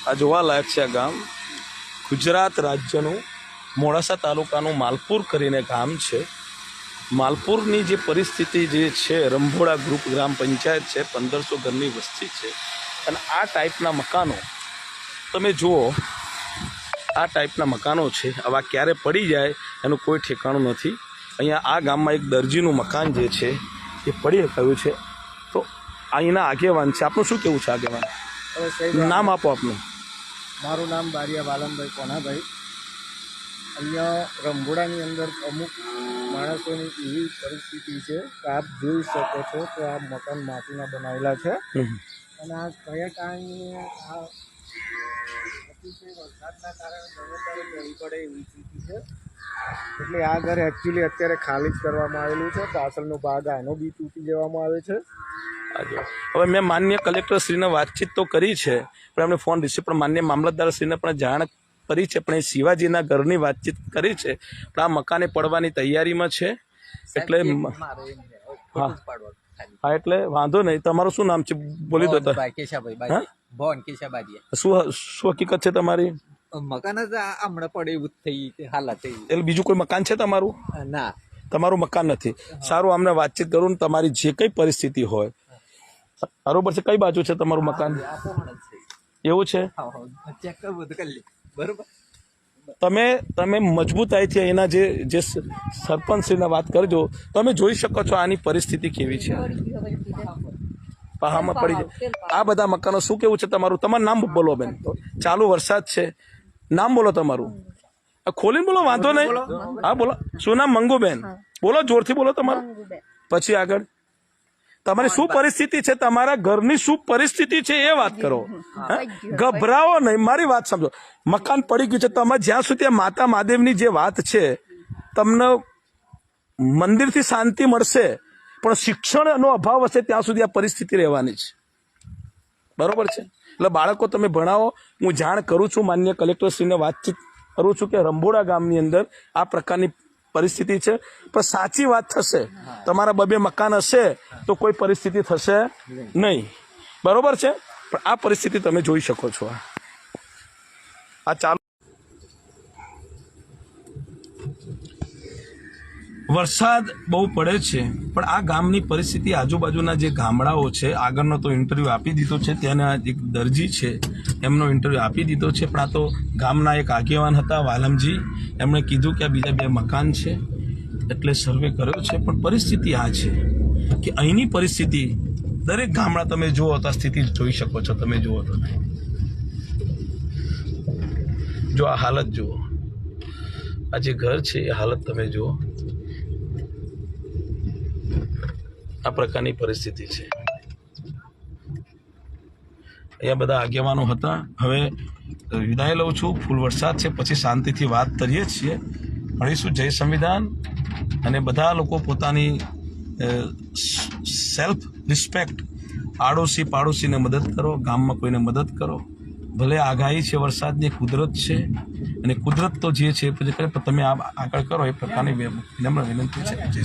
આ જોવાલાયક છે. આ ગામ ગુજરાત રાજ્યનું મોડાસા તાલુકાનું માલપુર કરીને ગામ છે. માલપુરની જે પરિસ્થિતિ જે છે, રંભોડા ગ્રુપ ગ્રામ પંચાયત છે, 1500 ઘરની વસ્તી છે. અને આ ટાઈપના મકાનો તમે જુઓ, આ ટાઈપના મકાનો છે. આવા ક્યારે પડી જાય એનું કોઈ ઠેકાણું નથી. અહીંયા આ ગામમાં એક દરજીનું મકાન જે છે એ પડી ગયું છે. તો અહીંના આગેવાન છે, આપનું શું કેવું છે આગેવાન? નામ આપો આપનું. મારું નામ બારિયા વાલમભાઈ કોનાભાઈ. અહીંયા રંભોડાની અંદર અમુક માણસોની એવી પરિસ્થિતિ છે કે આપ જોઈ શકો છો કે આ મકાન માટીના બનાવેલા છે. અને આ કયા કારણે આ વરસાદના કારણે ગમે ત્યારે ઢળી પડે એવી સ્થિતિ છે. એટલે આ ઘર એકચ્યુઅલી અત્યારે ખાલી જ કરવામાં આવેલું છે. પાછળનો ભાગ આનો બી તૂટી જવામાં આવે છે. હવે મેં માન્ય કલેક્ટરશ્રીને વાતચીત તો કરી છે, પણ એમને ફોન રિસીવ, પણ માન્ય મામલતદારશ્રીને પણ જાણ કરી છે, પણ એ શિવાજીના ઘરની વાતચીત કરી છે. પણ આ મકાને પડવાની તૈયારીમાં છે. એટલે હા, એટલે વાંધો નહીં. તમારું શું નામ છે બોલી દો. શું હકીકત છે તમારી? મકાન જ હમણાં પડે એવું થઈ હાલત થઈ. એટલે બીજું કોઈ મકાન છે તમારું? ના, તમારું મકાન નથી. સારું, અમને વાતચીત કરું. તમારી જે કઈ પરિસ્થિતિ હોય, બરોબર છે. કઈ બાજુ છે તમારું મકાન? એવું છે? ચેક કરવું તો કરી લે. બરોબર. તમે મજબૂતાઈથી એના જે સરપંચશ્રીને વાત કરજો. તમે જોઈ શકો છો આની પરિસ્થિતિ કેવી છે. પહામાં પડી જાય આ બધા મકાનો. શું કેવું છે તમારું? તમારું નામ બોલો બેન. ચાલુ વરસાદ છે, નામ બોલો તમારું. ખોલીને બોલો, વાંધો નહીં. હા બોલો. શું નામ? મંગુબેન. બોલો, જોરથી બોલો તમારું. પછી આગળ તમારી શું પરિસ્થિતિ છે, તમારા ઘરની શું પરિસ્થિતિ છે એ વાત કરો. ગભરાવો નહીં, મારી વાત સમજો. મકાન પડી ગયું છે. તમે જ્યાં સુધી માતા મહાદેવની જે વાત છે, તમને મંદિરથી શાંતિ મળશે, પણ શિક્ષણનો અભાવ હશે ત્યાં સુધી આ પરિસ્થિતિ રહેવાની છે. બરોબર છે? એટલે બાળકો તમે ભણાવો. હું જાણ કરું છું, માન્ય કલેક્ટરશ્રીને વાતચીત કરું છું કે રંભોડા ગામની અંદર આ પ્રકારની પરિસ્થિતિ છે. પણ સાચી વાત થશે, તમારા બબે મકાન હશે તો કોઈ પરિસ્થિતિ થશે નહીં. બરોબર છે? પણ આ પરિસ્થિતિ તમે જોઈ શકો છો. આ ચાલુ વરસાદ બહુ પડે છે, પણ આ ગામની પરિસ્થિતિ, આજુબાજુના જે ગામડાઓ છે, આગળનો તો ઇન્ટરવ્યૂ આપી દીધો છે. ત્યાંના એક દરજી છે એમનો ઇન્ટરવ્યૂ આપી દીધો છે. પણ આ તો ગામના એક આગેવાન હતા વાલમજી, એમણે કીધું કે આ બીજા 2 મકાન છે, એટલે સર્વે કર્યો છે. પણ પરિસ્થિતિ આ છે કે અહીંની પરિસ્થિતિ દરેક ગામડા તમે જુઓ તો આ સ્થિતિ જોઈ શકો છો. તમે જુઓ તો જો આ હાલત જુઓ, આ જે ઘર છે એ હાલત તમે જુઓ. આ પ્રકારની પરિસ્થિતિ છે. અહીંયા બધા આગેવાનો હતા. હવે વિદાય લઉં છું. ફૂલ વરસાદ છે, પછી શાંતિથી વાત કરીએ છીએ. મળીશું. જય સંવિધાન. અને બધા લોકો પોતાની સેલ્ફ રિસ્પેક્ટ, આડોશી પાડોશીને મદદ કરો, ગામમાં કોઈને મદદ કરો. ભલે આગાહી છે વરસાદની, કુદરત છે, અને કુદરત તો જે છે તમે આગળ કરો એ પ્રકારની વિનમ્ર વિનંતી છે. જય